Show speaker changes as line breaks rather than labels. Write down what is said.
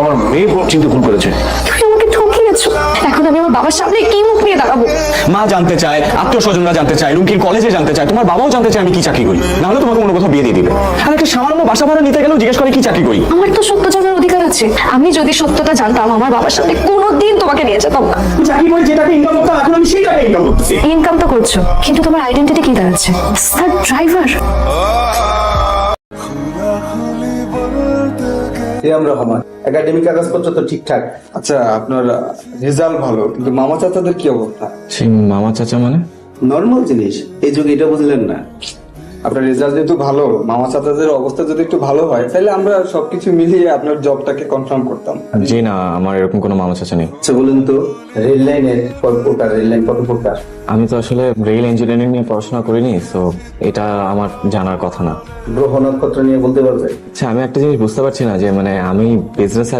আমার মেয়ে চিন্তা ভুল করেছে।
তুমি আমাকে ঠকিয়েছো, এখন আমি আমার বাবার সামনে কি মুখ নিয়ে দাঁড়াবো?
মা জানতে চায়, আত্মীয় স্বজনরা জানতে চায়, রুমকির কলেজে জানতে চায়, তোমার বাবাও জানতে চায় আমি কি চাকরি করি, না হলে তোমাকে অন্য কোথাও বিয়ে দিয়ে দিবে। আর একটা সামান্য বাসা ভাড়া নিতে গেলেও জিজ্ঞেস করে কি চাকরি করি।
আমার তো সত্য জানার অধিকার আছে। আমি যদি সত্যটা জানতাম আমার বাবার সামনে কোনোদিন তোমাকে নিয়ে যেতাম না।
চাকরি করে যে টাকা ইনকাম করতাম এখন আমি সেই টাকা ইনকাম করতেছি।
ইনকাম তো করছো, কিন্তু তোমার আইডেন্টিটি কি দাঁড়াচ্ছে? Sir driver.
রহমান, একাডেমিক কাগজপত্র তো ঠিকঠাক।
আচ্ছা, আপনার রেজাল্ট ভালো, কিন্তু মামা চাচাদের কি অবস্থা?
সেই মামা চাচা মানে?
নর্মাল জিনিস, এই যুগে এটা বুঝলেন না?
আপনার রেজাল্ট যেহেতু ভালো, মামা চাচাদের অবস্থা যদি একটু ভালো হয় তাহলে আমরা সবকিছু মিলিয়ে আপনার জবটাকে কনফার্ম করতাম।
জি না, আমার এরকম কোনো মামা চাচা নেই।
আচ্ছা বলুন তো, রেল লাইনের কত প্রকার, রেল লাইন কত প্রকার?
আমি তো আসলে রেল ইঞ্জিনিয়ারিং নিয়ে পড়াশোনা করিনি, তো এটা আমার জানার কথা না।
গ্রহ নক্ষত্র নিয়ে বলতে পারবে?
আচ্ছা, আমি একটা জিনিস বুঝতে পারছি না যে মানে আমি বিজনেস